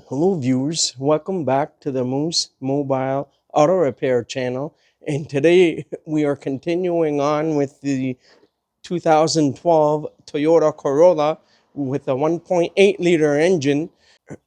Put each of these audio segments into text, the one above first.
Hello, viewers. Welcome back to the Moose Mobile Auto Repair channel. And today we are continuing on with the 2012 Toyota Corolla with a 1.8-liter engine.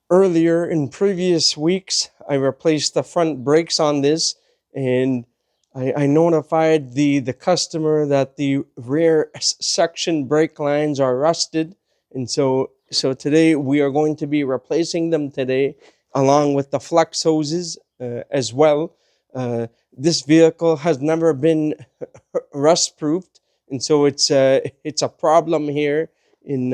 Earlier in previous weeks, I replaced the front brakes on this, and I notified the customer that the rear section brake lines are rusted, and so today we are going to be replacing them today, along with the flex hoses as well. This vehicle has never been rust proofed, and so it's a problem here in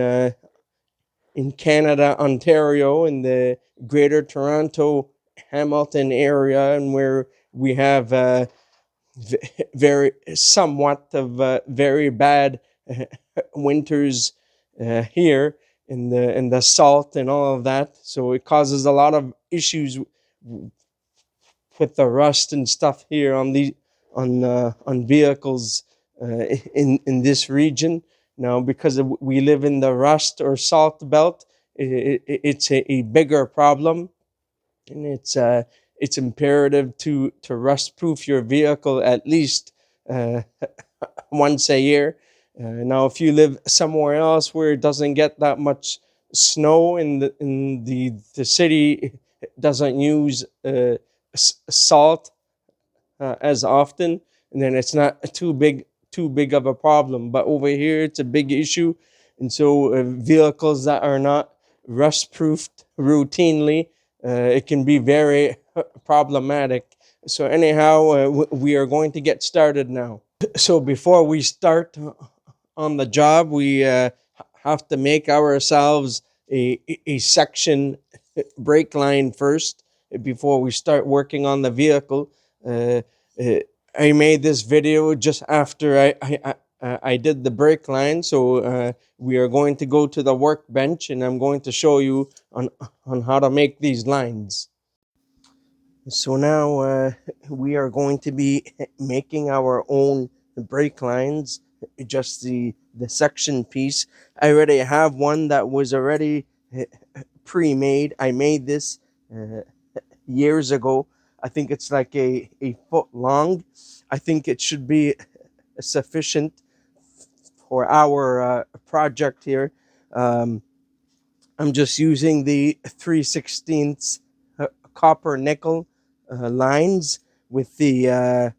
Canada, Ontario, in the Greater Toronto, Hamilton area, and where we have very somewhat of very bad winters here in the salt and all of that. So it causes a lot of issues with the rust and stuff here on vehicles in this region. Now, because we live in the rust or salt belt, it's a bigger problem, and it's imperative to rust proof your vehicle at least uh, once a year. Now, if you live somewhere else where it doesn't get that much snow in the city doesn't use salt as often, and then it's not too big of a problem. But over here, it's a big issue, and so vehicles that are not rust proofed routinely, it can be very problematic. So anyhow, we are going to get started now. So before we start on the job, we have to make ourselves a section brake line first before we start working on the vehicle. Uh, uh, I made this video just after I did the brake line, so we are going to go to the workbench, and I'm going to show you on how to make these lines. So now we are going to be making our own brake lines, just the section piece. I already have one that was already pre-made. I made this uh, years ago. I think it's like a foot long. I think it should be sufficient for our project here. Um, I'm just using the 3/16 copper nickel lines with the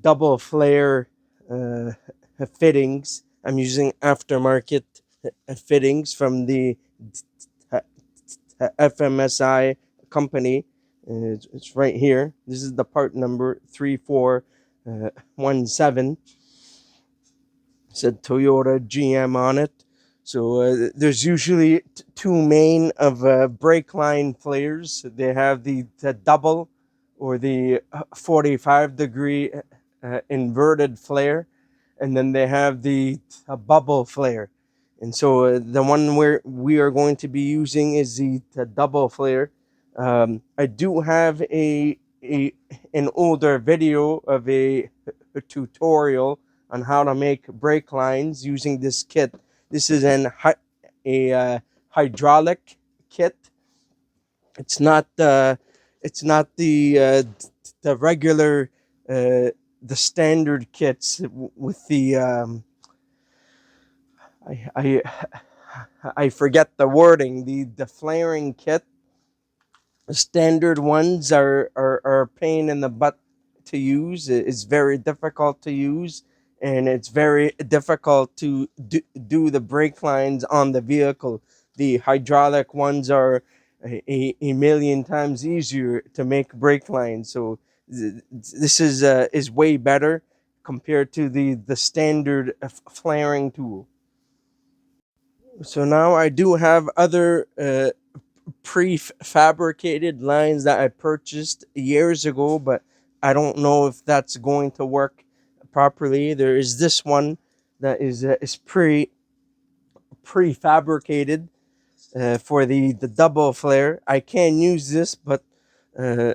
double flare uh, fittings. I'm using aftermarket fittings from the FMSI company. It's right here. This is the part number 3417. Said Toyota GM on it. So there's usually two main of brake line flares. They have the double or the 45-degree inverted flare, and then they have the bubble flare. And so the one where we are going to be using is the double flare. I do have an older video of a tutorial on how to make brake lines using this kit. This is a hydraulic kit. It's not the regular the standard kits with the I, I I forget the wording. The flaring kit. The standard ones are a pain in the butt to use. It's very difficult to use, and it's very difficult to do the brake lines on the vehicle. The hydraulic ones are a million times easier to make brake lines. So this is way better compared to the standard flaring tool. So now I do have other prefabricated lines that I purchased years ago, but I don't know if that's going to work properly. There is this one that is prefabricated for the double flare. I can use this, but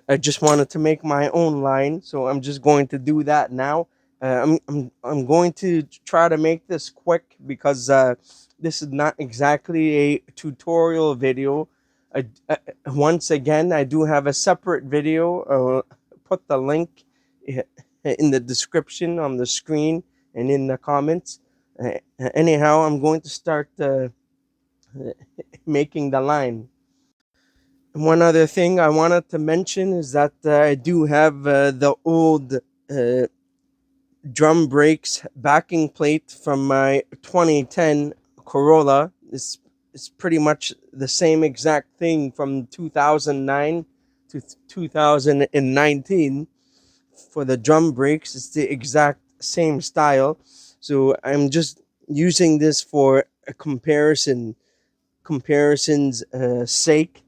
I just wanted to make my own line, so I'm just going to do that now. I'm going to try to make this quick because this is not exactly a tutorial video. Once again, I do have a separate video. Put the link in the description on the screen and in the comments. Anyhow, I'm going to start making the line. One other thing I wanted to mention is that I do have the old drum brakes backing plate from my 2010 Corolla. It's pretty much the same exact thing from 2009 to 2019. For the drum brakes, it's the exact same style. So I'm just using this for a comparison's sake,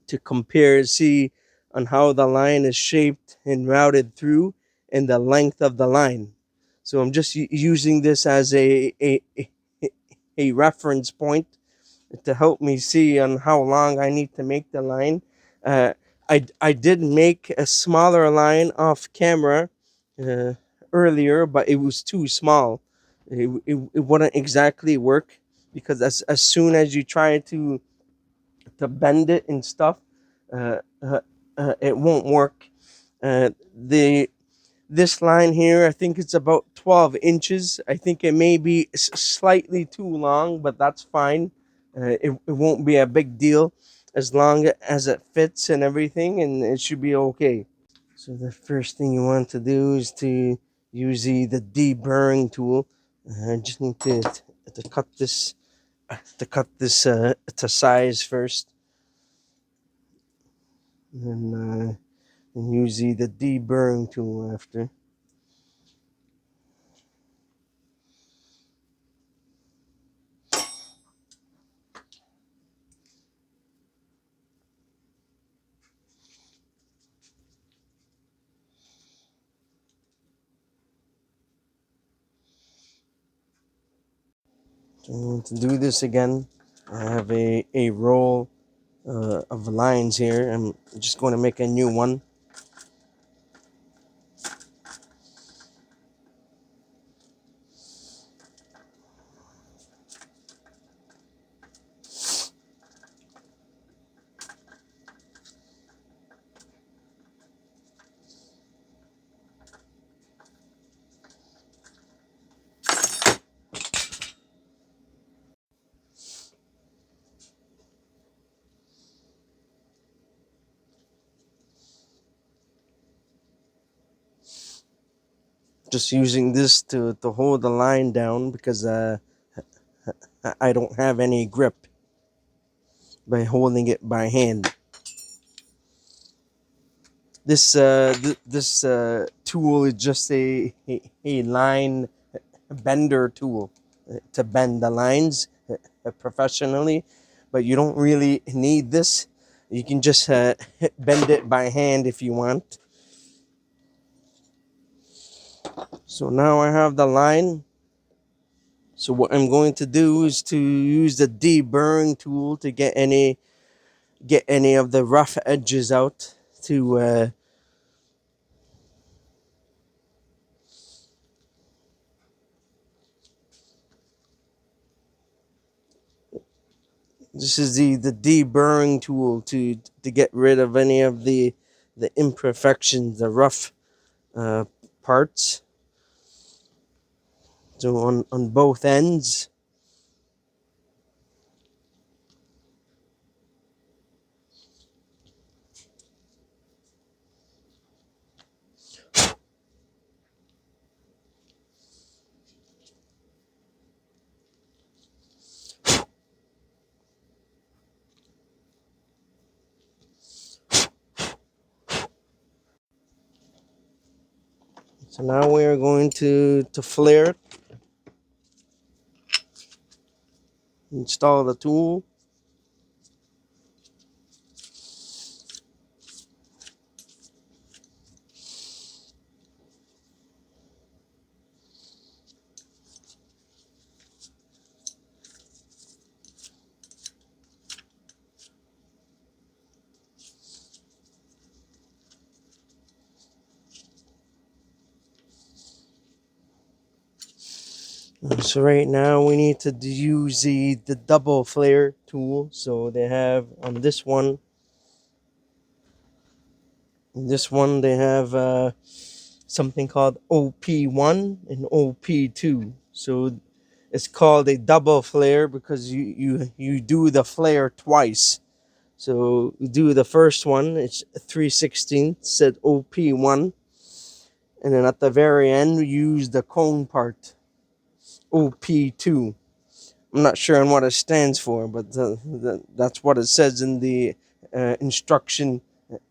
to compare, see on how the line is shaped and routed through and the length of the line. So I'm just using this as a reference point to help me see on how long I need to make the line. Uh, I did make a smaller line off camera uh, earlier, but it was too small. It wouldn't exactly work, because as soon as you try to bend it and stuff, uh, uh, it won't work. The This line here, I think it's about 12 inches. I think it may be slightly too long, but that's fine. It won't be a big deal as long as it fits and everything, and it should be okay. So the first thing you want to do is to use the deburring tool. I just need to cut this to size first, and use the deburring tool after. So to do this again, I have a roll of lines here. I'm just going to make a new one. Just using this to hold the line down, because I don't have any grip by holding it by hand. This tool is just a line bender tool to bend the lines professionally, but you don't really need this. You can just bend it by hand if you want. So now I have the line. So what I'm going to do is to use the deburring tool to get any of the rough edges out. To This is the deburring tool to get rid of any of the imperfections, the rough uh, parts. So on both ends. So now we are going to flare it, install the tool. So right now we need to use the double flare tool. So they have on this one they have something called OP1 and OP2. So it's called a double flare because you do the flare twice. So you do the first one, it's 3/16 at OP1, and then at the very end we use the cone part, OP2. I'm not sure on what it stands for, but that's what it says in the instruction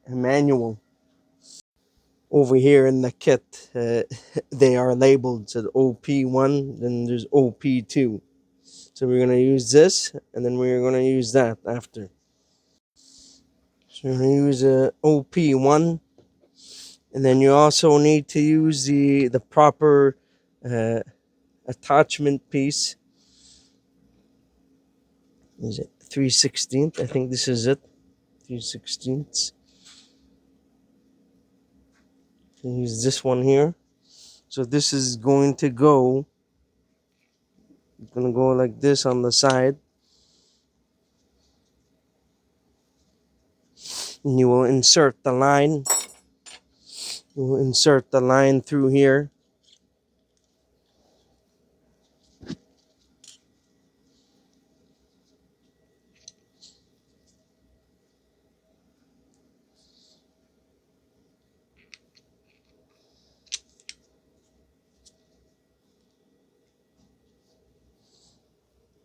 manual. Over here in the kit, they are labeled. So OP1, then there's OP2. So we're going to use this, and then we're going to use that after. So we're going to use OP1, and then you also need to use the proper uh, attachment piece. Is it 3/16? I think this is it. 3/16. Use this one here. So this is going to go. It's going to go like this on the side. And you will insert the line. You will insert the line through here.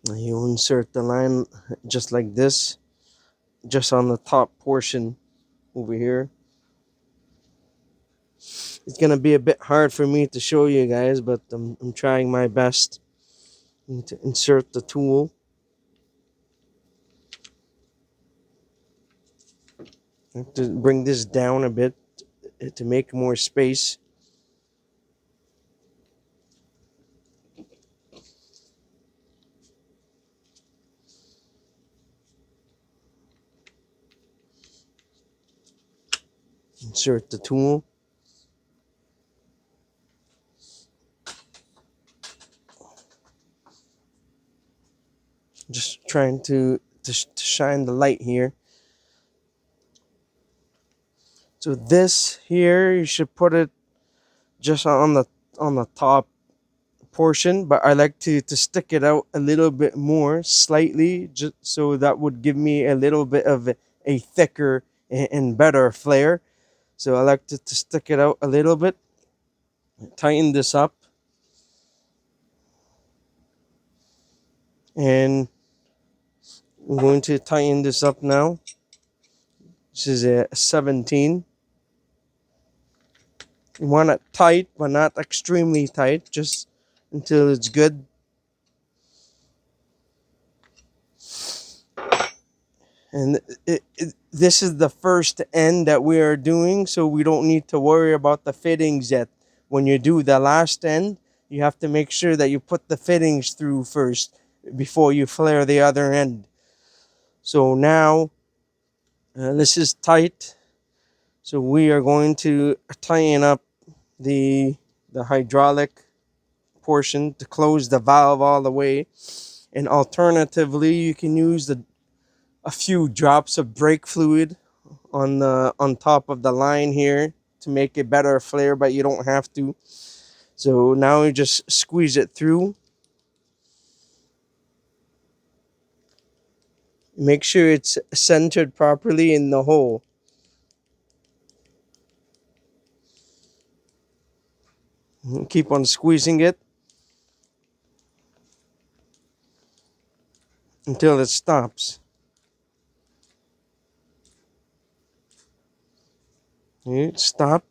And you will insert the line just like this, just on the top portion over here. It's gonna be a bit hard for me to show you guys, but I'm trying my best. Need to insert the tool. I have to bring this down a bit to make more space. Insert the tool. Just trying to shine the light here. So this here, you should put it just on the top portion, but I like to stick it out a little bit more, slightly, just so that would give me a little bit of a thicker and better flare. So I like to stick it out a little bit, tighten this up, and I'm going to tighten this up now. This is a 17. You want it tight, but not extremely tight, just until it's good. And this is the first end that we are doing, so we don't need to worry about the fittings yet. When you do the last end, you have to make sure that you put the fittings through first before you flare the other end. So now this is tight, so we are going to tighten up the hydraulic portion to close the valve all the way. And alternatively, you can use a few drops of brake fluid on top of the line here to make a better flare, but you don't have to. So now you just squeeze it through. Make sure it's centered properly in the hole. Keep on squeezing it until it stops. Stop.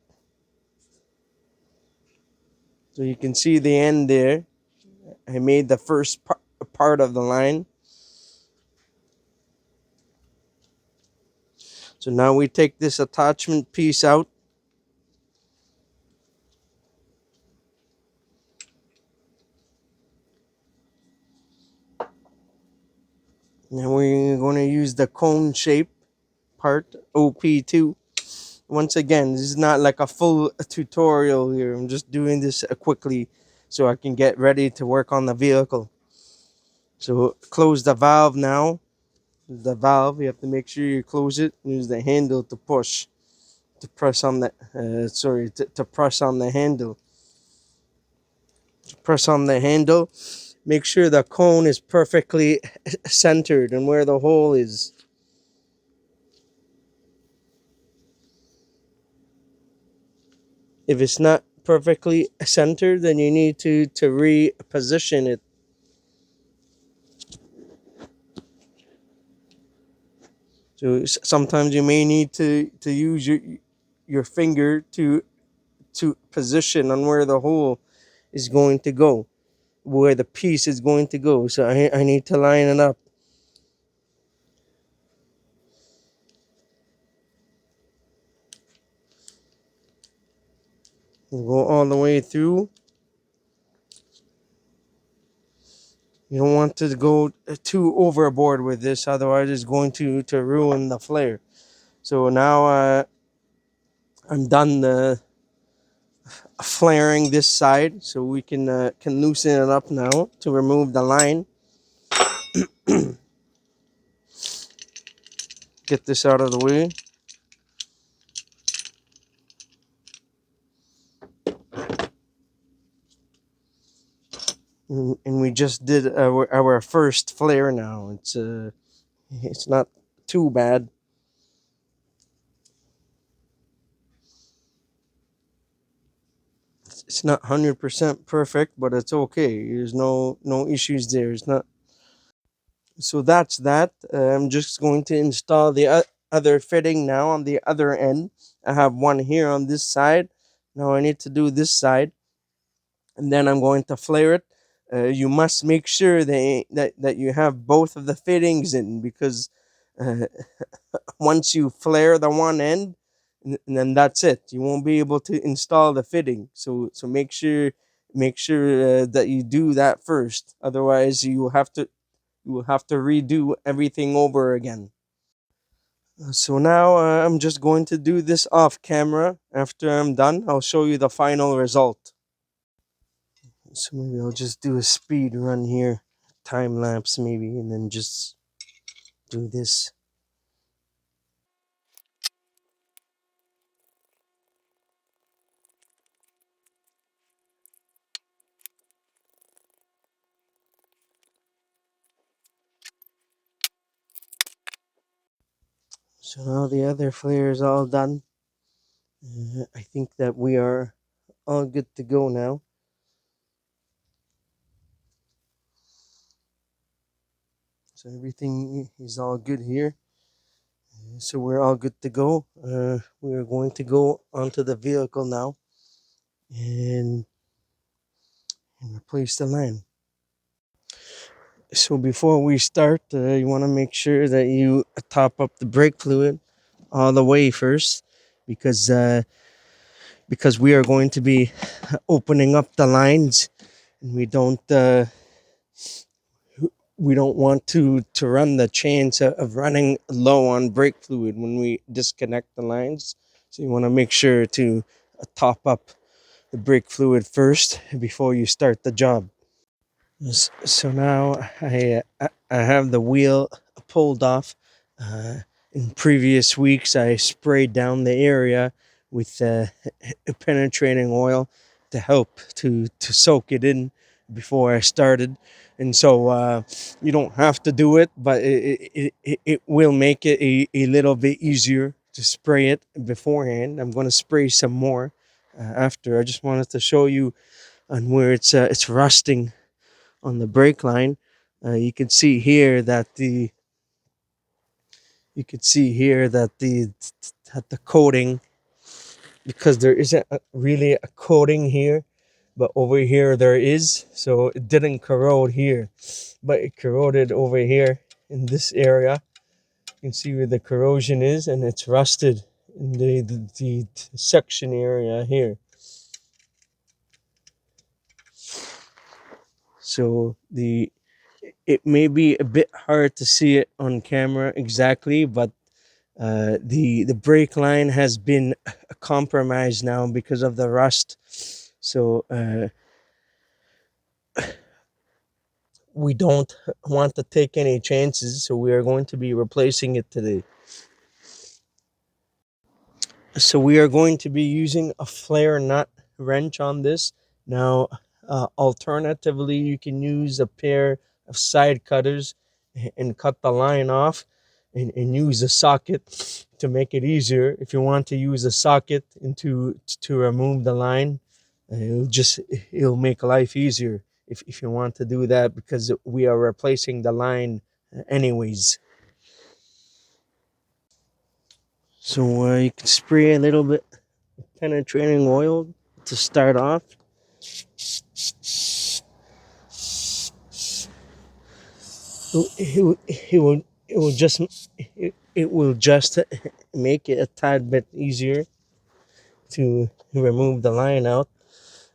So you can see the end there. I made the first part of the line. So now we take this attachment piece out. Now we're going to use the cone shape part, OP2. Once again, this is not like a full tutorial here. I'm just doing this quickly so I can get ready to work on the vehicle. So close the valve now. The valve, you have to make sure you close it. Use the handle to push, to press on the to press on the handle. Press on the handle. Make sure the cone is perfectly centered and where the hole is. If it's not perfectly centered, then you need to reposition it. So sometimes you may need to use your finger to position on where the hole is going to go, where the piece is going to go. So I need to line it up. We'll go all the way through. You don't want to go too overboard with this, otherwise it's going to ruin the flare. So now I'm done flaring this side, so we can loosen it up now to remove the line. Get this out of the way. And we just did our first flare now. It's not too bad. It's not 100% perfect, but it's okay. There's no issues there. It's not. So that's that. I'm just going to install the other fitting now on the other end. I have one here on this side. Now I need to do this side, and then I'm going to flare it. You must make sure that you have both of the fittings in, because uh, once you flare the one end, and then that's it. You won't be able to install the fitting. So make sure that you do that first. Otherwise, you will have to redo everything over again. So now I'm just going to do this off camera. After I'm done, I'll show you the final result. So maybe I'll just do a speed run here, time lapse maybe, and then just do this. So now the other flare is all done. I think that we are all good to go now. So everything is all good here. So we're all good to go. We are going to go onto the vehicle now and, and replace the line. So before we start, you want to make sure that you top up the brake fluid all the way first, because we are going to be opening up the lines, and we don't want to run the chance of running low on brake fluid when we disconnect the lines. So you want to make sure to top up the brake fluid first before you start the job. So now I have the wheel pulled off. Uh, in previous weeks, I sprayed down the area with penetrating oil to help to soak it in before I started, and so you don't have to do it, but it will make it a little bit easier to spray it beforehand. I'm going to spray some more after. I just wanted to show you on where it's rusting on the brake line. You can see here that the coating, because there isn't really a coating here, but over here there is. So it didn't corrode here, but it corroded over here in this area. You can see where the corrosion is, and it's rusted in the section area here. So it may be a bit hard to see it on camera exactly, but the brake line has been compromised now because of the rust. So we don't want to take any chances, so we are going to be replacing it today. So we are going to be using a flare nut wrench on this. Now, alternatively, you can use a pair of side cutters and cut the line off, and use a socket to make it easier. If you want to use a socket to remove the line, it'll make life easier if you want to do that, because we are replacing the line anyways. So you can spray a little bit penetrating oil to start off. It will just it will just make it a tad bit easier to remove the line out.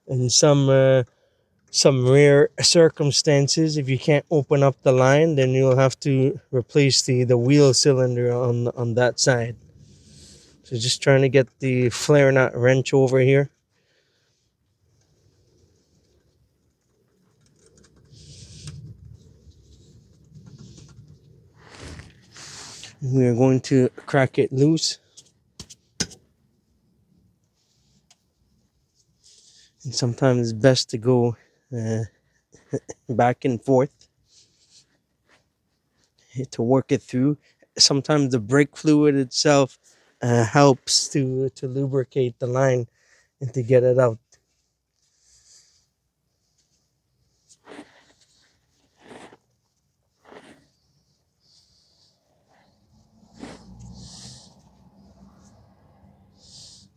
In some rare circumstances, if you can't open up the line, then you'll have to replace the wheel cylinder on that side. So just trying to get the flare nut wrench over here. We are going to crack it loose. And sometimes it's best to go uh, back and forth to work it through. Sometimes the brake fluid itself helps to lubricate the line and to get it out.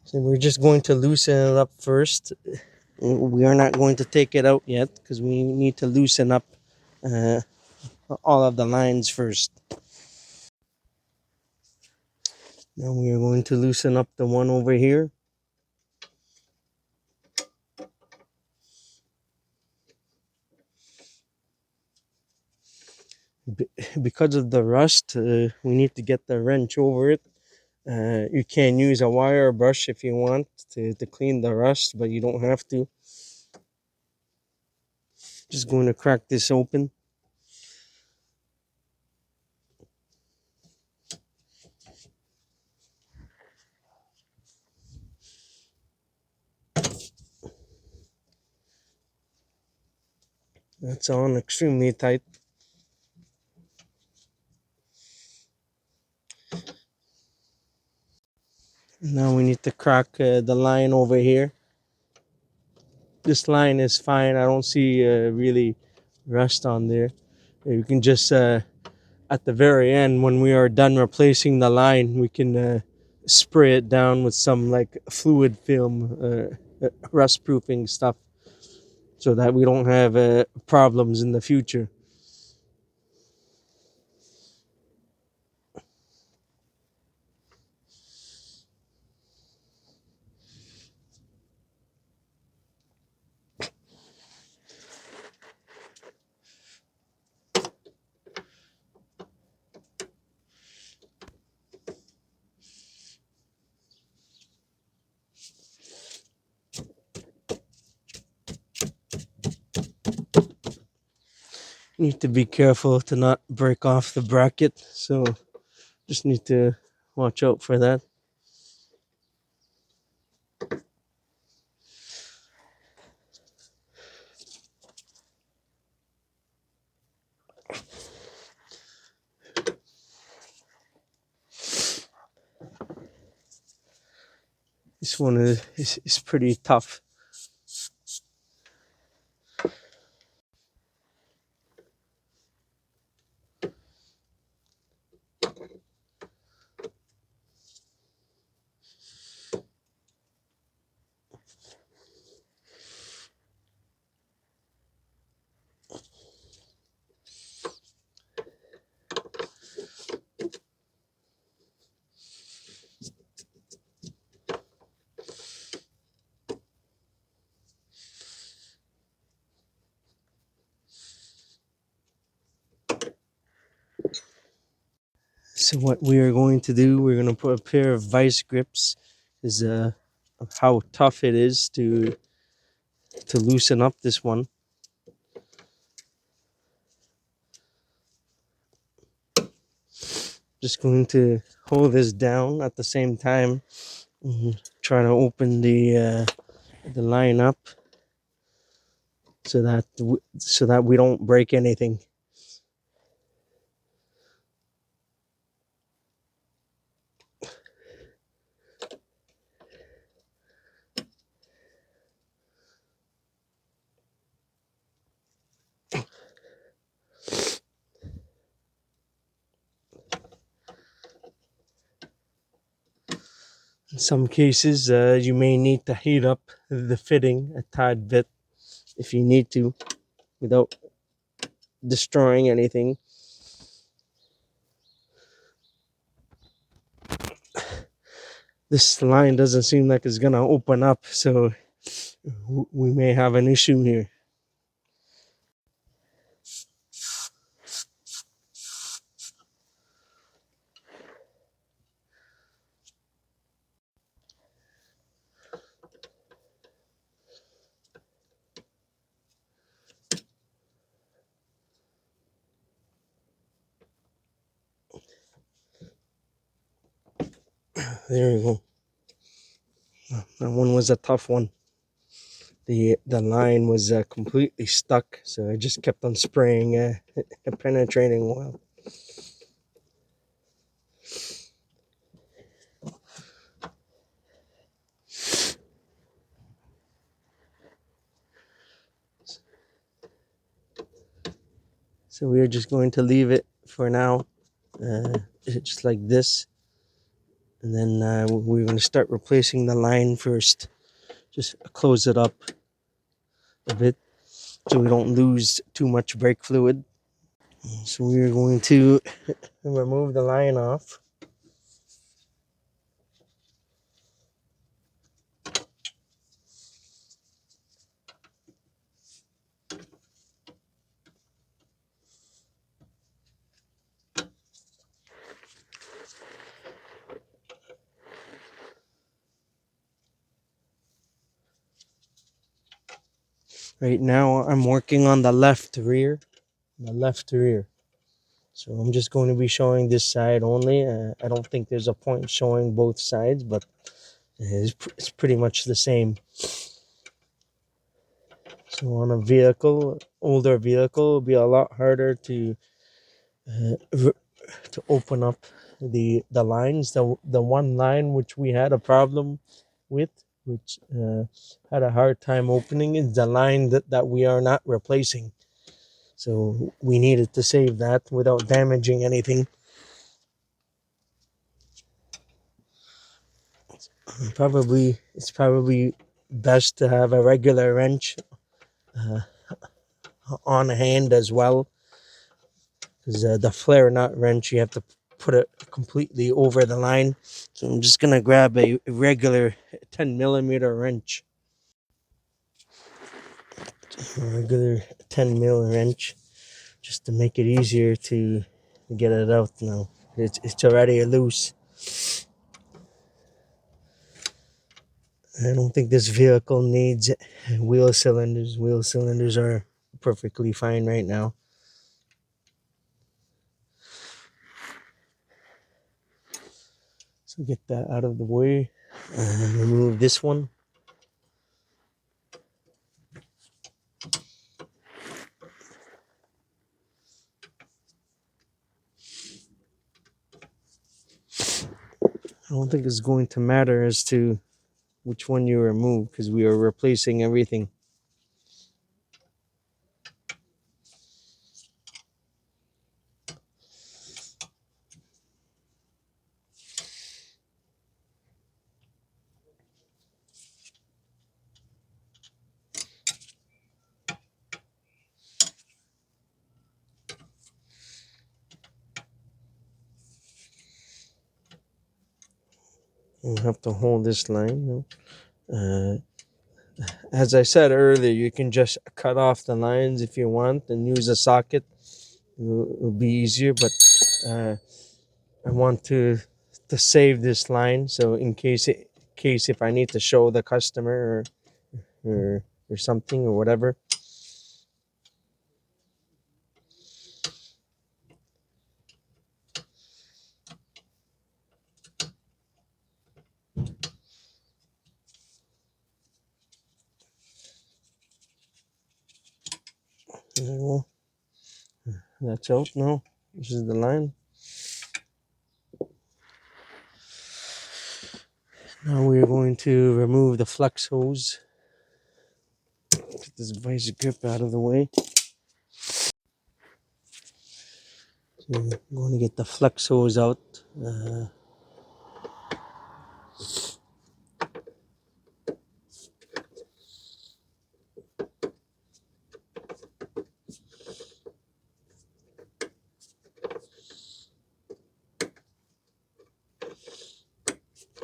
So we're just going to loosen it up first. We are not going to take it out yet because we need to loosen up uh, all of the lines first. Now we are going to loosen up the one over here. Because of the rust, we need to get the wrench over it. You can use a wire brush if you want to clean the rust, but you don't have to. Just going to crack this open. That's on extremely tight. Now we need to crack the line over here. This line is fine. I don't see really rust on there. You can just at the very end, when we are done replacing the line, we can spray it down with some like fluid film, rust proofing stuff, so that we don't have problems in the future. Need to be careful to not break off the bracket, so just need to watch out for that. This one is pretty tough. So what we are going to do, we're going to put a pair of vice grips, is of how tough it is to loosen up this one. Just going to hold this down at the same time. Trying to open the line up so that we don't break anything. In some cases, you may need to heat up the fitting a tad bit if you need to, without destroying anything. This line doesn't seem like it's gonna open up, so we may have an issue here. There we go. That one was a tough one. The line was completely stuck, so I just kept on spraying a penetrating oil. So we're just going to leave it for now, just like this. And then we're going to start replacing the line first. Just close it up a bit so we don't lose too much brake fluid. So we're going to remove the line off. Right now I'm working on the left rear. So I'm just going to be showing this side only. I don't think there's a point showing both sides, but it's pretty much the same. So on a older vehicle, it'll be a lot harder to open up the lines. The one line which we had a problem with, which had a hard time opening, is the line that we are not replacing. So we needed to save that without damaging anything. It's probably best to have a regular wrench on hand as well, because the flare nut wrench, you have to put it completely over the line. So I'm just gonna grab a regular 10mm wrench, a regular 10mm wrench, just to make it easier to get it out now. It's already loose. I don't think this vehicle needs wheel cylinders. Wheel cylinders are perfectly fine right now. So get that out of the way and remove this one. I don't think it's going to matter as to which one you remove, because we are replacing everything. We'll have to hold this line. As I said earlier, you can just cut off the lines if you want and use a socket. It'll be easier, but I want to save this line, so in case if I need to show the customer or something or whatever. That's out now. This is the line. Now we're going to remove the flex hose. Get this vice grip out of the way. So I'm going to get the flex hose out.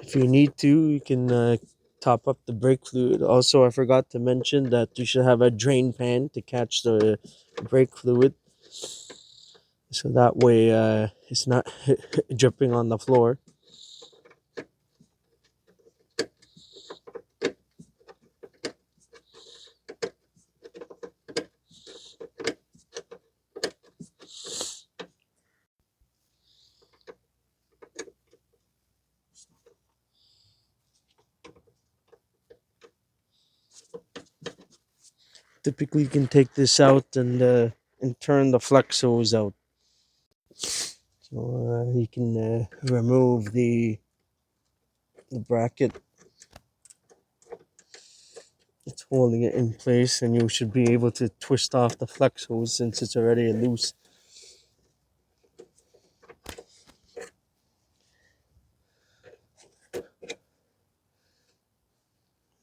If you need to, you can top up the brake fluid. Also, I forgot to mention that you should have a drain pan to catch the brake fluid. So that way it's not dripping on the floor. Typically, you can take this out and turn the flex hose out. So you can remove the bracket. It's holding it in place, and you should be able to twist off the flex hose since it's already loose.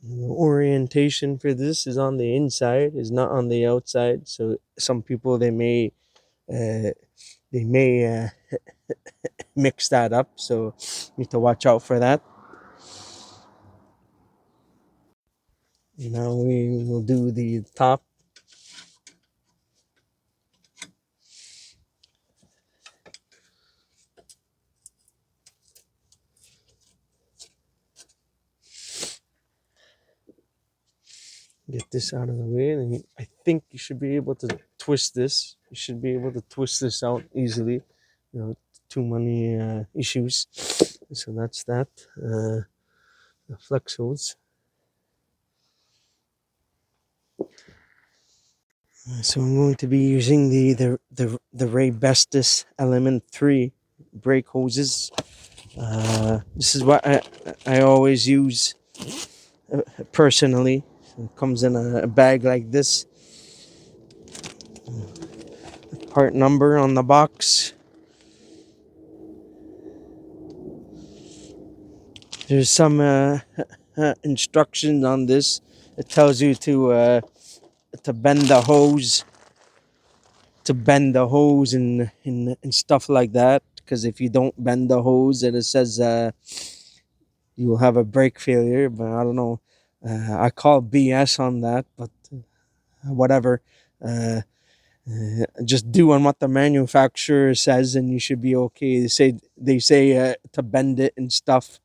The orientation for this is on the inside, is not on the outside. So some people uh, they may mix that up. So you need to watch out for that. Now we will do the top. Get this out of the way, and I think you should be able to twist this. You should be able to twist this out easily. Too many issues. So that's that. The flex hose. So I'm going to be using the Ray Bestis Element 3 brake hoses. This is what I always use personally. It comes in a bag like this. Part number on the box. There's some instructions on this. It tells you to bend the hose, and stuff like that. Because if you don't bend the hose, and it says you will have a brake failure. But I don't know. I call BS on that, but whatever. Just do on what the manufacturer says, and you should be okay. They say to bend it and stuff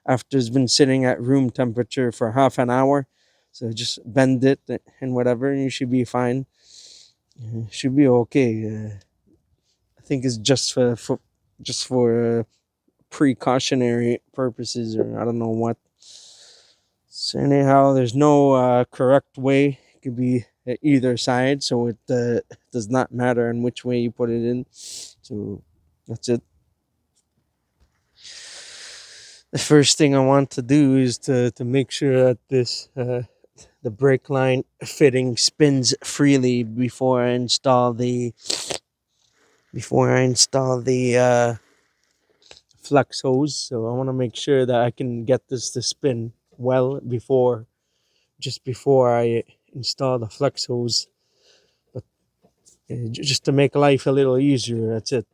after it's been sitting at room temperature for half an hour. So just bend it and whatever, and you should be fine. Should be okay. I think it's just for precautionary purposes, or I don't know what. So anyhow, there's no correct way. It could be either side, so it does not matter in which way you put it in. So that's it. The first thing I want to do is to make sure that the brake line fitting spins freely before I install the flex hose. So I want to make sure that I can get this to spin well before I install the flex hose. But just to make life a little easier, that's it.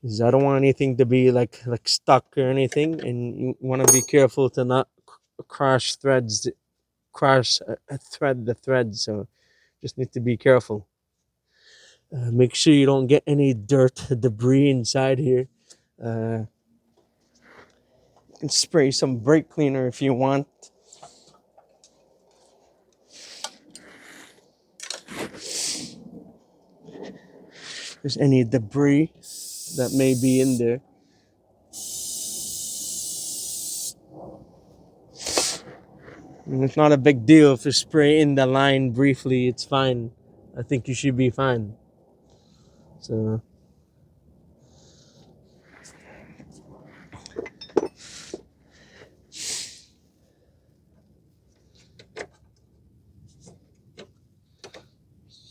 Because I don't want anything to be like stuck or anything, and you want to be careful to not crash a thread the thread. So just need to be careful. Make sure you don't get any dirt, debris inside here. You can spray some brake cleaner if you want. If there's any debris that may be in there. And it's not a big deal if you spray in the line briefly. It's fine. I think you should be fine. So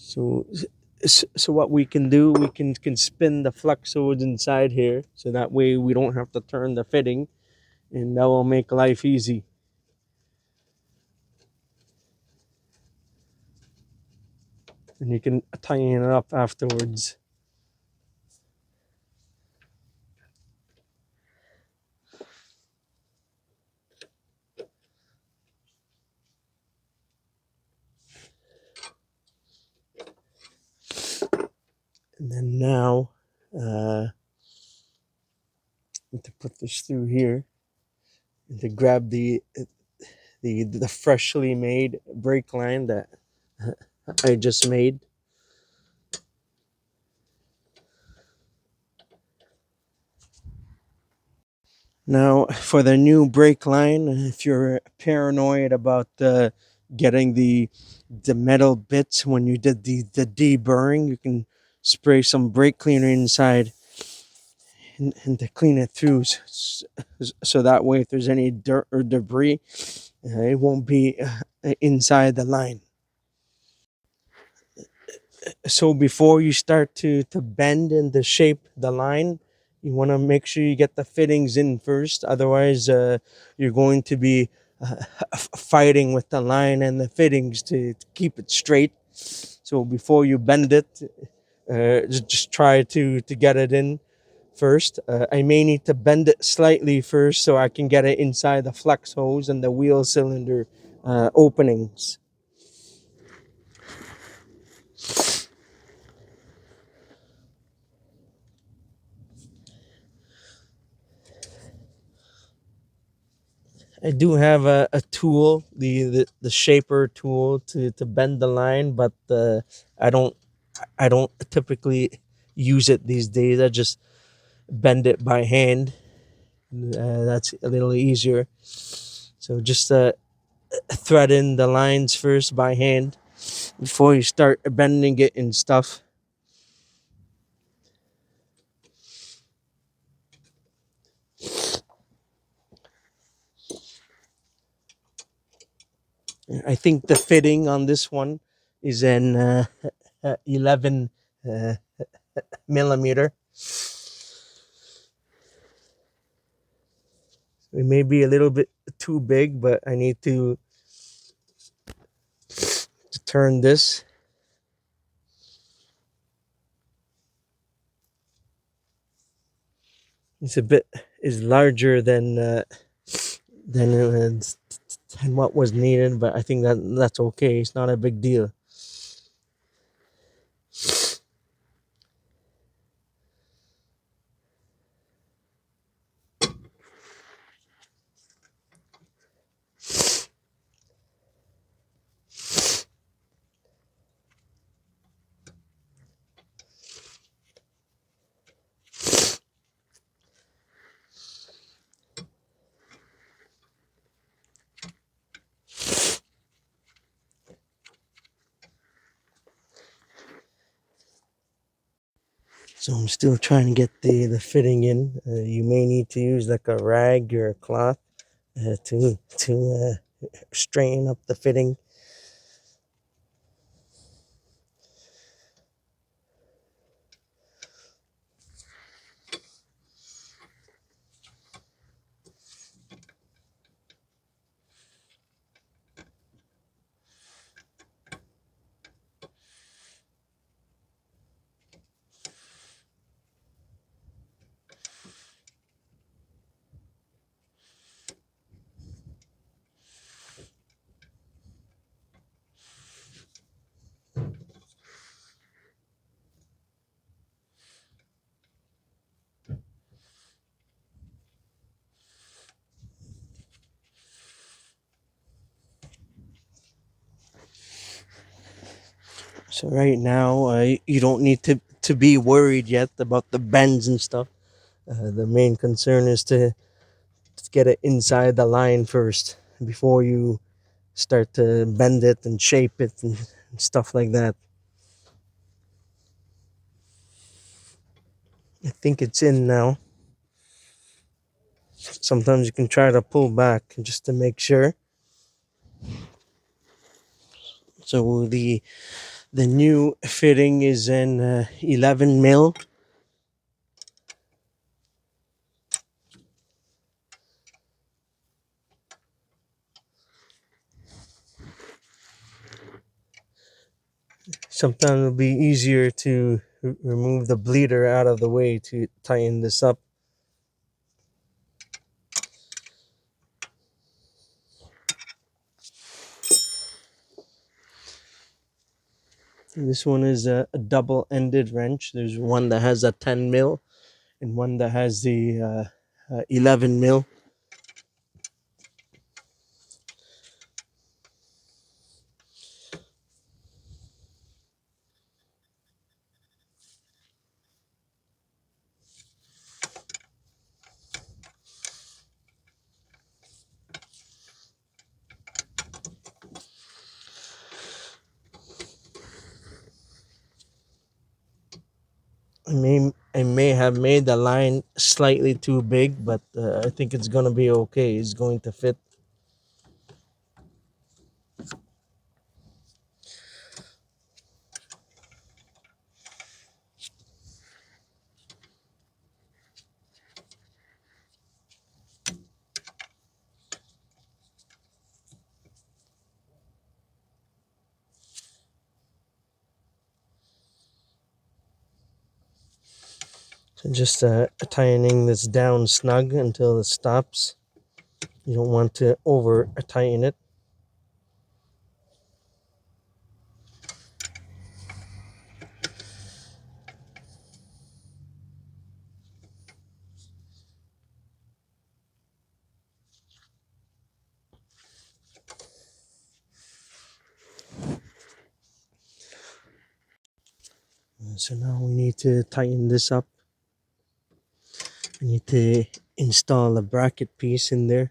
so so what we can do, we can spin the flex hose inside here, so that way we don't have to turn the fitting, and that will make life easy. And you can tighten it up afterwards. And then now, to put this through here, and to grab the freshly made brake line that I just made. Now, for the new brake line, if you're paranoid about getting the metal bits when you did the deburring, you can spray some brake cleaner inside, and to clean it through, so that way if there's any dirt or debris, it won't be inside the line. So before you start to bend and to shape the line, you want to make sure you get the fittings in first. Otherwise, you're going to be fighting with the line and the fittings to keep it straight. So before you bend it, just try to get it in first. I may need to bend it slightly first so I can get it inside the flex hose and the wheel cylinder openings. I do have a tool, the shaper tool to bend the line, but I don't I don't typically use it these days. I just bend it by hand. That's a little easier. So just thread in the lines first by hand before you start bending it and stuff. I think the fitting on this one is an 11 uh, millimeter. It may be a little bit too big, but I need to turn this. It's a bit is larger than than what was needed, but I think that's okay. It's not a big deal. So I'm still trying to get the fitting in. You may need to use like a rag or a cloth to straighten up the fitting. So right now, you don't need to be worried yet about the bends and stuff. The main concern is to get it inside the line first before you start to bend it and shape it and stuff like that. I think it's in now. Sometimes you can try to pull back just to make sure. So the new fitting is in 11 mil. Sometimes it'll be easier to remove the bleeder out of the way to tighten this up. This one is a double-ended wrench. There's one that has a 10 mil and one that has the 11 mil. I may have made the line slightly too big, but I think it's gonna be okay. It's going to fit. So just tightening this down snug until it stops. You don't want to over tighten it. So now we need to tighten this up. We need to install a bracket piece in there.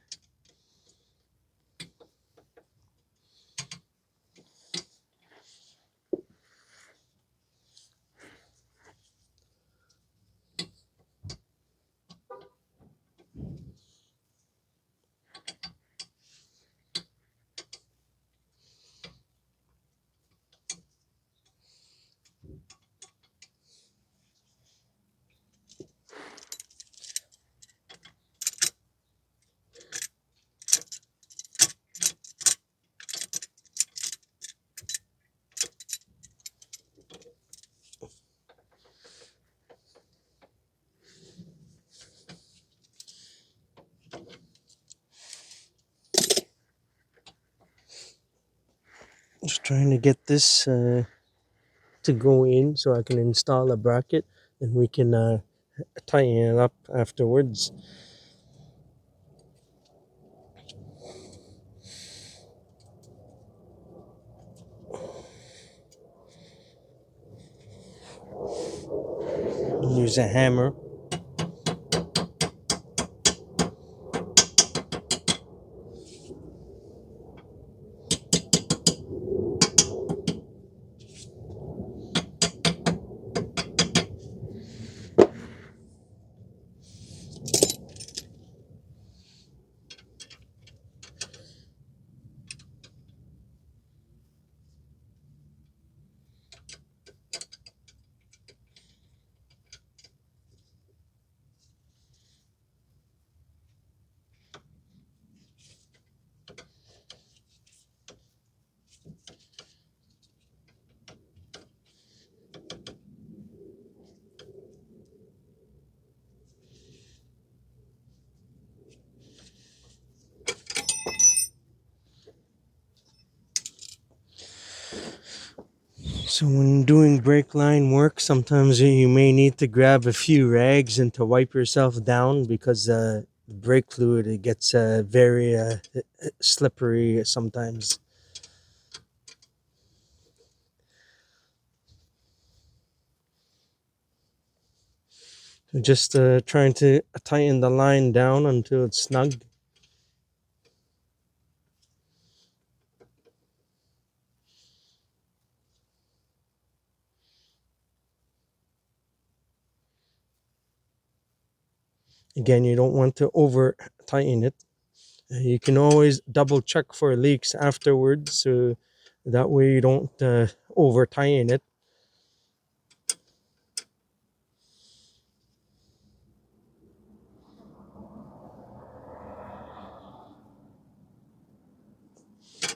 Just trying to get this to go in so I can install a bracket and we can tighten it up afterwards. Use a hammer. So when doing brake line work, sometimes you may need to grab a few rags and to wipe yourself down because the brake fluid it gets very slippery sometimes. So just trying to tighten the line down until it's snug. Again, you don't want to over tighten it. You can always double check for leaks afterwards, so that way you don't over tighten it.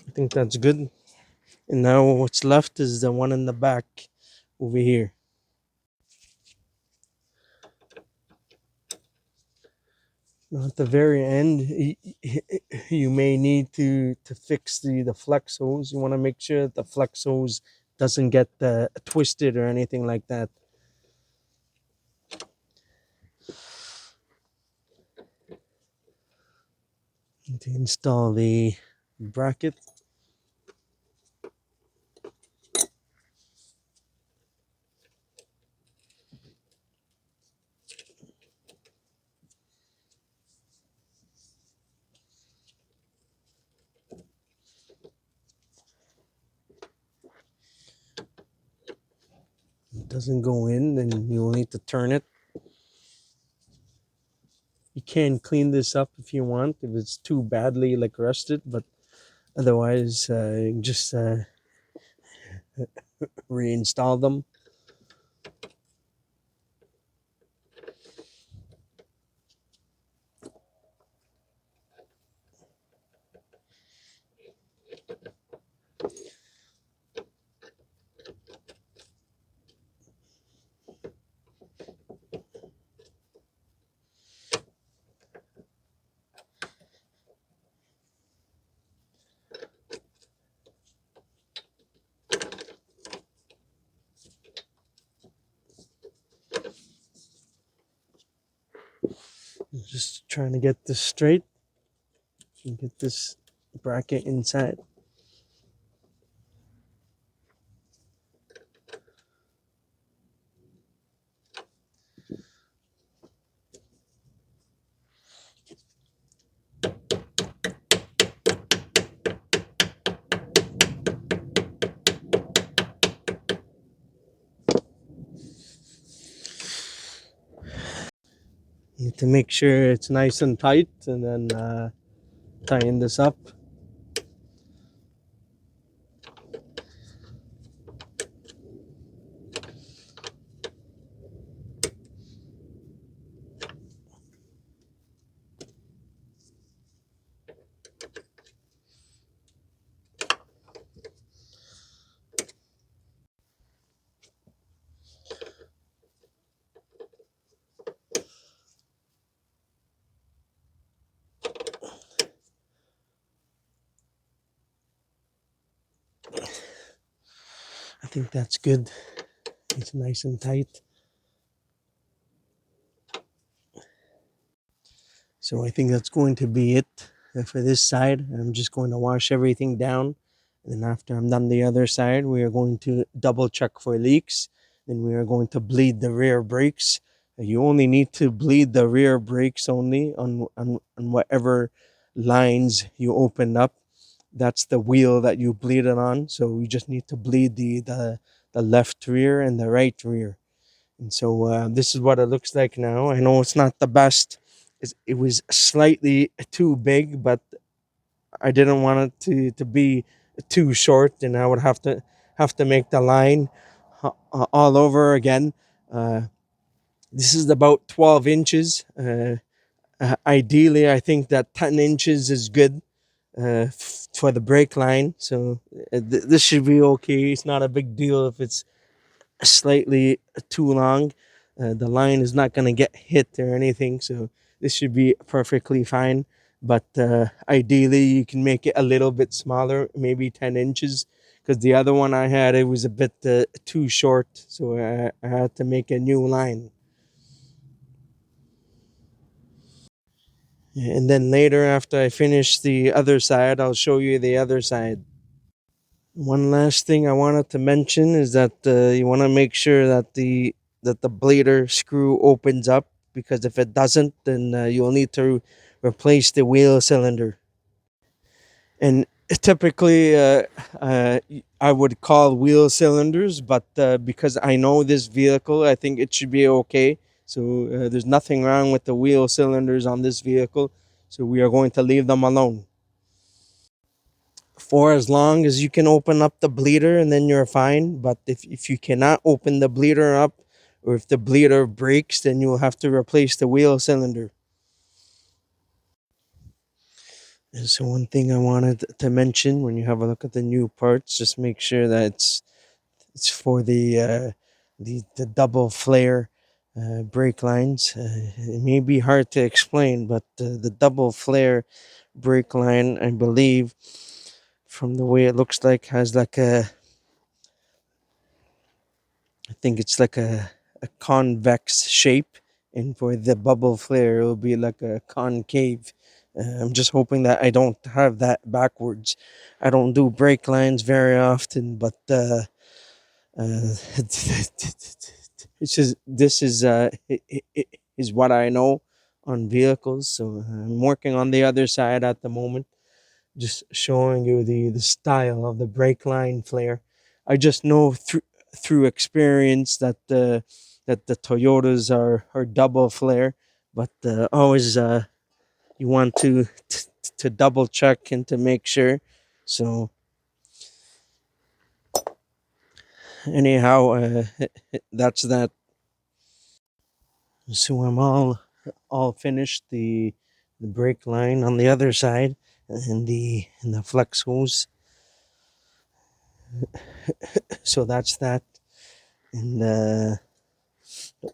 I think that's good. And now what's left is the one in the back over here. Now at the very end, you may need to fix the flex hose. You want to make sure that the flex hose doesn't get twisted or anything like that. And to install the bracket, it doesn't go in, then you'll need to turn it. You can clean this up if you want, if it's too badly like rusted, but otherwise, just reinstall them. Just trying to get this straight and get this bracket inside. Need to make sure it's nice and tight, and then tighten this up. I think that's good. It's nice and tight. So I think that's going to be it for this side. I'm just going to wash everything down. And then after I'm done the other side, we are going to double check for leaks. Then we are going to bleed the rear brakes. You only need to bleed the rear brakes only on whatever lines you open up. That's the wheel that you bleed it on. So you just need to bleed the left rear and the right rear. And so this is what it looks like now. I know it's not the best. It was slightly too big, but I didn't want it to be too short, and I would have to make the line all over again. Uh, this is about 12 inches. Ideally, I think that 10 inches is good for the brake line. So this should be okay. It's not a big deal if it's slightly too long. The line is not going to get hit or anything, so this should be perfectly fine. But ideally, you can make it a little bit smaller, maybe 10 inches, because the other one I had, it was a bit too short, so I had to make a new line. And then later, after I finish the other side, I'll show you the other side. One last thing I wanted to mention is that you want to make sure that the bleeder screw opens up, because if it doesn't, then you'll need to replace the wheel cylinder. And typically, I would call wheel cylinders, but because I know this vehicle, I think it should be okay. So there's nothing wrong with the wheel cylinders on this vehicle. So we are going to leave them alone for as long as you can open up the bleeder, and then you're fine. But if you cannot open the bleeder up, or if the bleeder breaks, then you'll have to replace the wheel cylinder. And so one thing I wanted to mention when you have a look at the new parts, just make sure that it's for the double flare brake lines. It may be hard to explain, but the double flare brake line, I believe, from the way it looks like, has like I think it's like a convex shape, and for the bubble flare, it'll be like a concave. I'm just hoping that I don't have that backwards. I don't do brake lines very often, but this is what I know on vehicles. So I'm working on the other side at the moment, just showing you the style of the brake line flare. I just know through experience that the Toyotas are double flare, but always you want to double check and to make sure. So anyhow, that's that. So I'm all finished the brake line on the other side, and the flex hose. So that's that. And the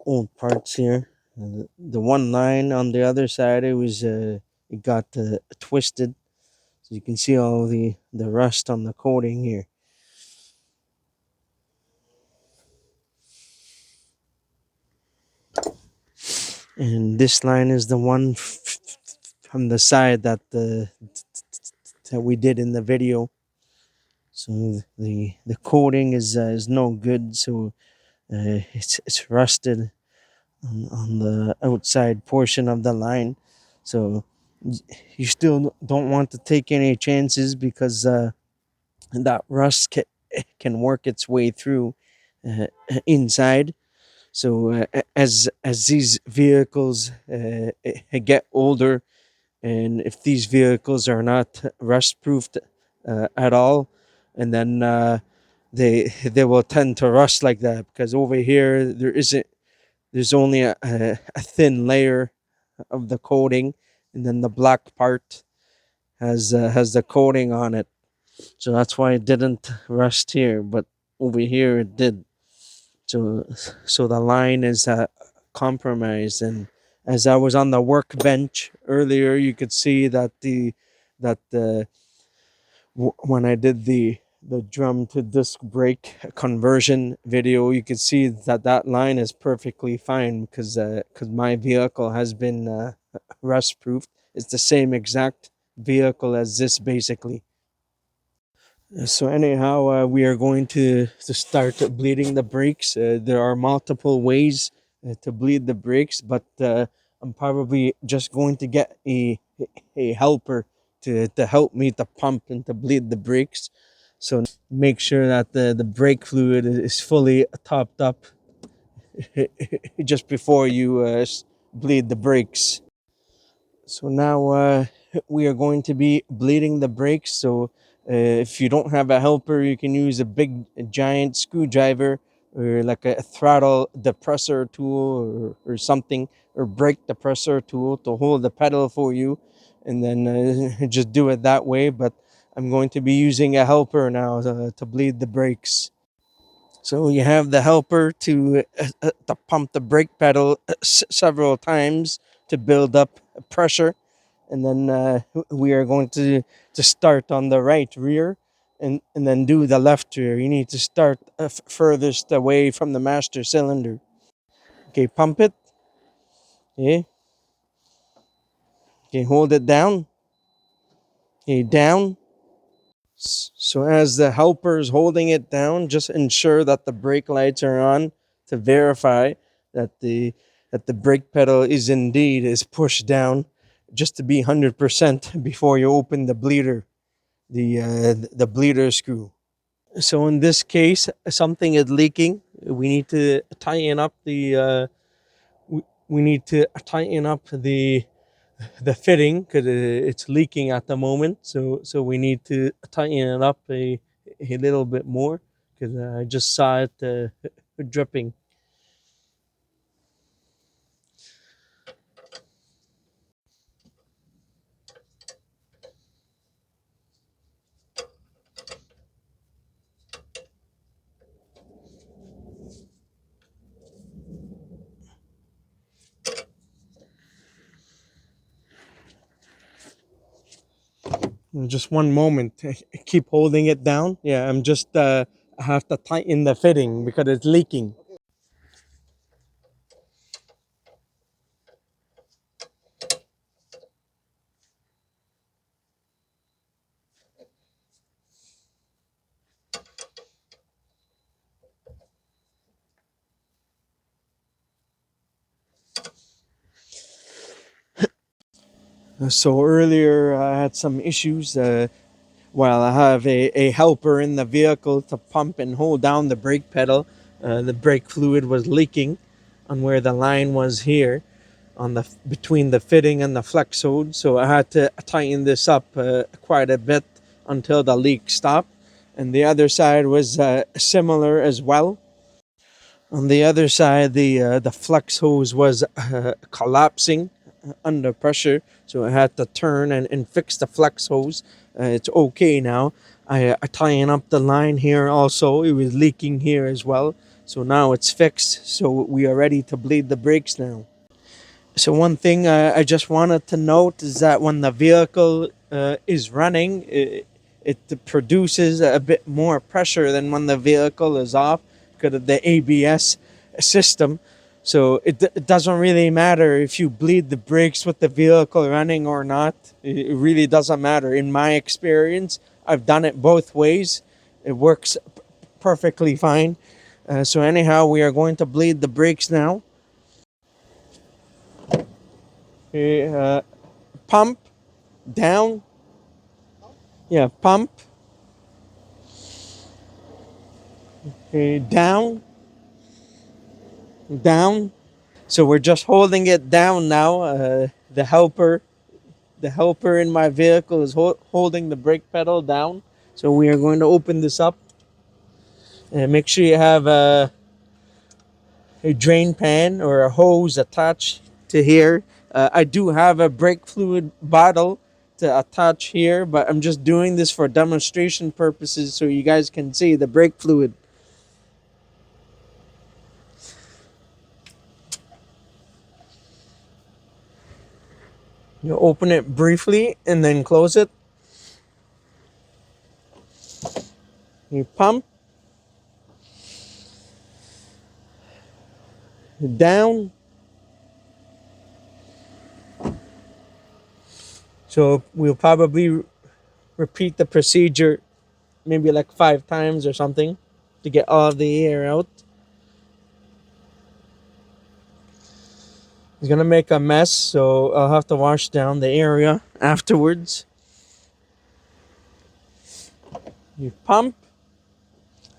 old parts here. The one line on the other side, it got twisted, so you can see all the rust on the coating here. And this line is the one from the side that we did in the video. So the coating is no good, so it's rusted on the outside portion of the line. So you still don't want to take any chances, because that rust can work its way through inside. So as these vehicles get older, and if these vehicles are not rust proofed at all, and then they will tend to rust like that, because over here there's only a thin layer of the coating, and then the black part has the coating on it. So that's why it didn't rust here, but over here it did. So so the line is compromised. And as I was on the workbench earlier, you could see that the when I did the drum to disc brake conversion video, you could see that line is perfectly fine, because my vehicle has been rust proofed. It's the same exact vehicle as this, basically. So anyhow, we are going to start bleeding the brakes. There are multiple ways to bleed the brakes, but I'm probably just going to get a helper to help me to pump and to bleed the brakes. So make sure that the brake fluid is fully topped up just before you bleed the brakes. So now we are going to be bleeding the brakes. So if you don't have a helper, you can use a giant screwdriver, or like a throttle depressor tool, or something, or brake depressor tool to hold the pedal for you, and then just do it that way. But I'm going to be using a helper now to bleed the brakes. So you have the helper to pump the brake pedal several times to build up pressure, and then we are going to start on the right rear, and then do the left rear. You need to start furthest away from the master cylinder. Okay, pump it. Okay, okay, hold it down. Okay, down. So as the helper is holding it down, just ensure that the brake lights are on to verify that the brake pedal is pushed down, just to be 100% before you open the bleeder, the bleeder screw. So in this case, something is leaking. We need to tighten up we need to tighten up the fitting because it's leaking at the moment. So we need to tighten it up a little bit more because I just saw it dripping. Just one moment. Keep holding it down. Yeah, I'm just I have to tighten the fitting because it's leaking. So earlier I had some issues. While I have a helper in the vehicle to pump and hold down the brake pedal, the brake fluid was leaking on where the line was here on the between the fitting and the flex hose. So I had to tighten this up quite a bit until the leak stopped. And the other side was similar as well. On the other side, the flex hose was collapsing under pressure, so I had to turn and fix the flex hose. It's okay now. I tying up the line here also. It was leaking here as well, so now it's fixed. So we are ready to bleed the brakes now. So one thing I just wanted to note is that when the vehicle is running, it produces a bit more pressure than when the vehicle is off because of the ABS system. So it doesn't really matter if you bleed the brakes with the vehicle running or not. It really doesn't matter. In my experience, I've done it both ways. It works perfectly fine. So anyhow, we are going to bleed the brakes now. Okay, pump down. Yeah, pump. Okay, down, down. So we're just holding it down now. The helper in my vehicle is holding the brake pedal down. So we are going to open this up and make sure you have a drain pan or a hose attached to here. I do have a brake fluid bottle to attach here, but I'm just doing this for demonstration purposes so you guys can see the brake fluid. You open it briefly and then close it. You pump down. So we'll probably repeat the procedure maybe like 5 times or something to get all the air out. It's gonna make a mess, so I'll have to wash down the area afterwards. You pump.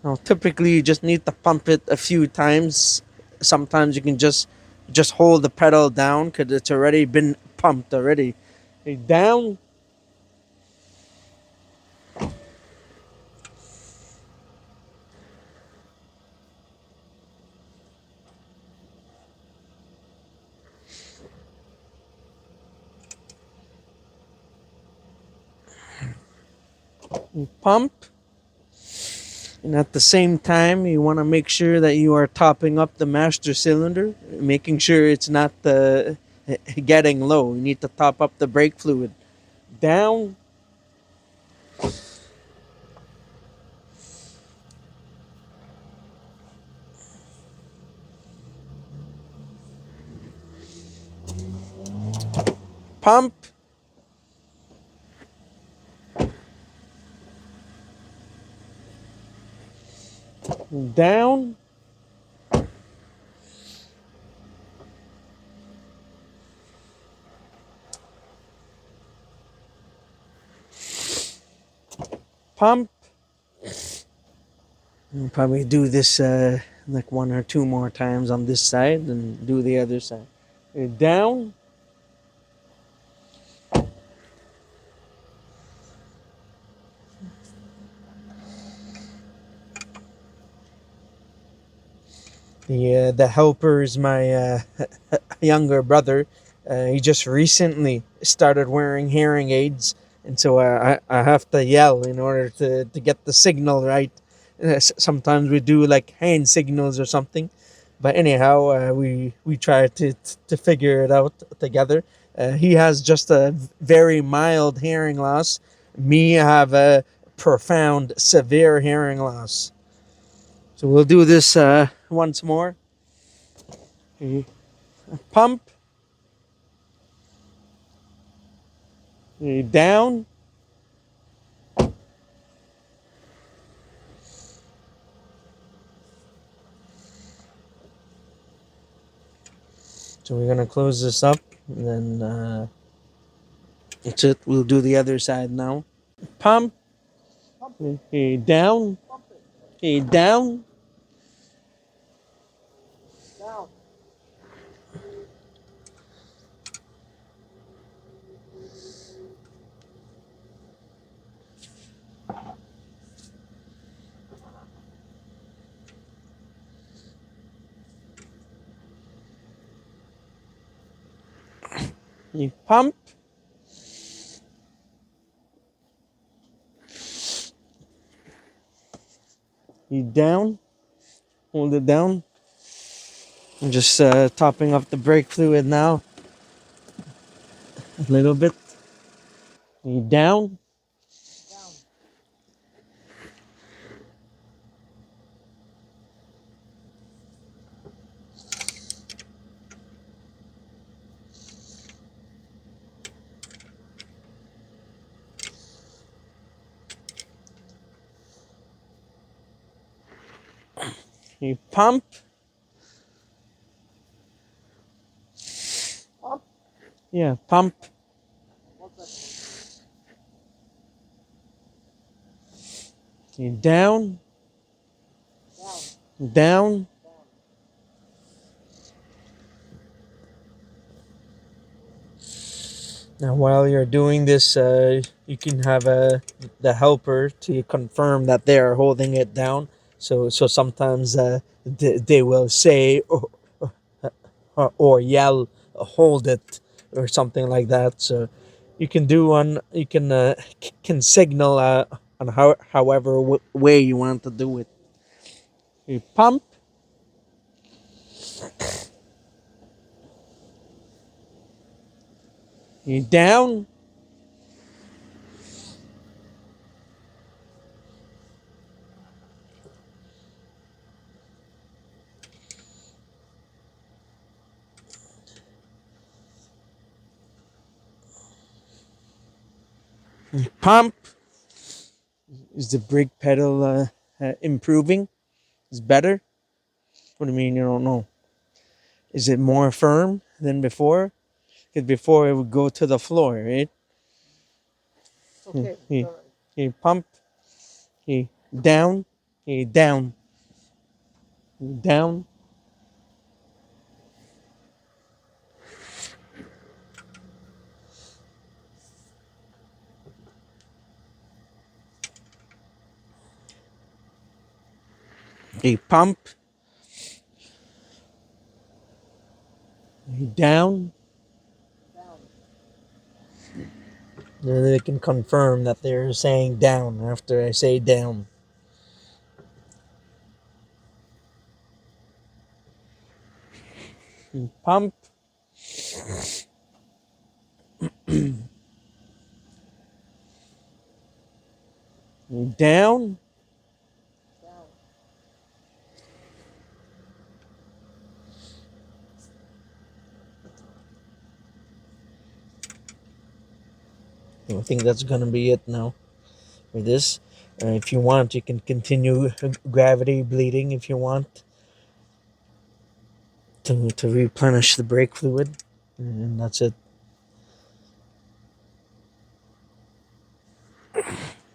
Now, typically, you just need to pump it a few times. Sometimes you can just hold the pedal down because it's already been pumped already. Okay, down. You pump. And at the same time, you want to make sure that you are topping up the master cylinder, making sure it's not getting low. You need to top up the brake fluid. Down. Pump. Down. Pump. I'll probably do this like 1 or 2 more times on this side and do the other side. Down. The helper is my younger brother. He just recently started wearing hearing aids, and so I have to yell in order to get the signal right. Sometimes we do like hand signals or something, but anyhow, we try to figure it out together. He has just a very mild hearing loss. Me, I have a profound, severe hearing loss. So we'll do this once more. Pump. Down. So we're gonna close this up, and then that's it. We'll do the other side now. Pump. Down. Down. You pump. You down. Hold it down. I'm just topping up the brake fluid now. A little bit. You down. You pump. Yeah, pump. You down. Down. Now, while you're doing this, you can have the helper to confirm that they are holding it down. So sometimes they will say or yell, "Hold it," or something like that. So you can do one. You can signal on however way you want to do it. You pump. You down. You pump. Is the brake pedal improving? Is better? What do you mean you don't know? Is it more firm than before? Because before it would go to the floor, right? Okay. You pump. You down. You down. You down. You pump. You down. Then they can confirm that they're saying down after I say down. You pump. You down. I think that's gonna be it now for this. If you want, you can continue gravity bleeding if you want to replenish the brake fluid, and that's it.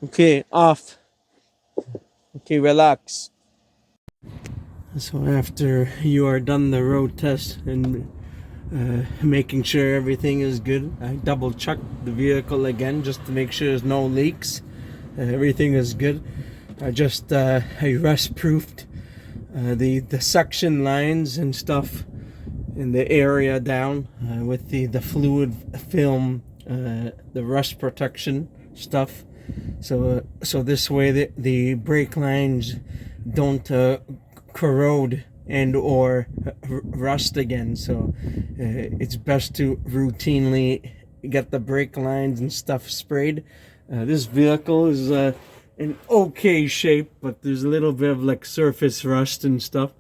Okay, off. Okay, relax. So after you are done the road test and making sure everything is good. I double checked the vehicle again just to make sure there's no leaks. Everything is good. I rust proofed the suction lines and stuff in the area down with the fluid film, the rust protection stuff. So this way the brake lines don't corrode and or rust again. So it's best to routinely get the brake lines and stuff sprayed. This vehicle is in okay shape, but there's a little bit of like surface rust and stuff.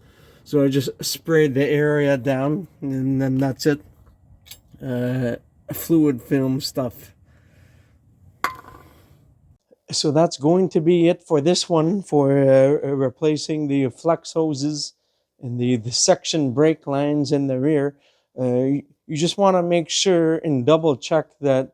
So I just sprayed the area down, and then that's it. Fluid film stuff. So that's going to be it for this one, for replacing the flex hoses and the section brake lines in the rear. You just want to make sure and double check that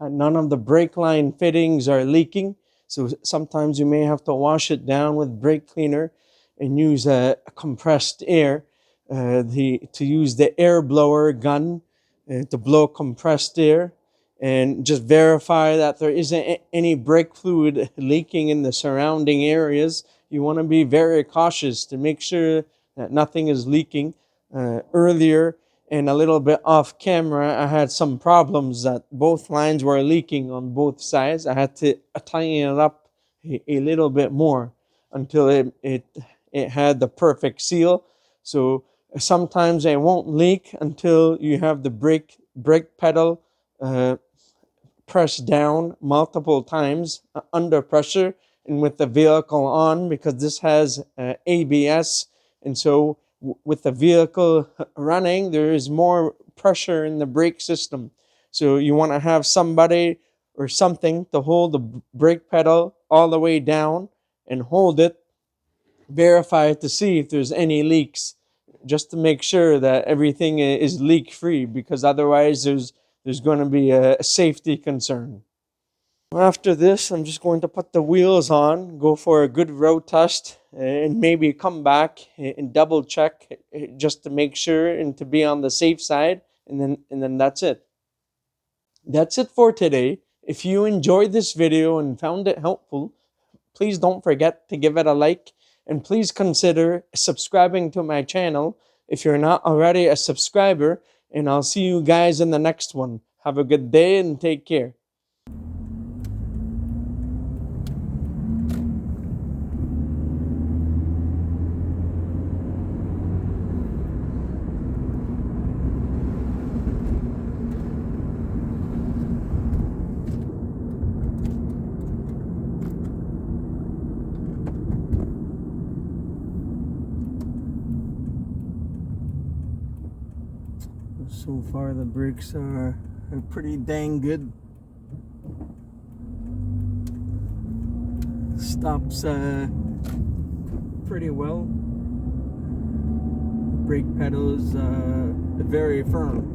none of the brake line fittings are leaking. So sometimes you may have to wash it down with brake cleaner and use a compressed air, to use the air blower gun to blow compressed air, and just verify that there isn't any brake fluid leaking in the surrounding areas. You want to be very cautious to make sure that nothing is leaking. Earlier, and a little bit off camera, I had some problems that both lines were leaking on both sides. I had to tighten it up a little bit more until it had the perfect seal. So sometimes it won't leak until you have the brake pedal pressed down multiple times under pressure and with the vehicle on, because this has ABS, and so with the vehicle running, there is more pressure in the brake system. So you want to have somebody or something to hold the brake pedal all the way down and hold it, verify it to see if there's any leaks, just to make sure that everything is leak free, because otherwise there's going to be a safety concern. After this, I'm just going to put the wheels on, go for a good road test, and maybe come back and double check just to make sure and to be on the safe side, and then that's it. That's it for today. If you enjoyed this video and found it helpful, please don't forget to give it a like, and please consider subscribing to my channel if you're not already a subscriber, and I'll see you guys in the next one. Have a good day and take care. So far the brakes are pretty dang good. Stops pretty well. Brake pedal is very firm.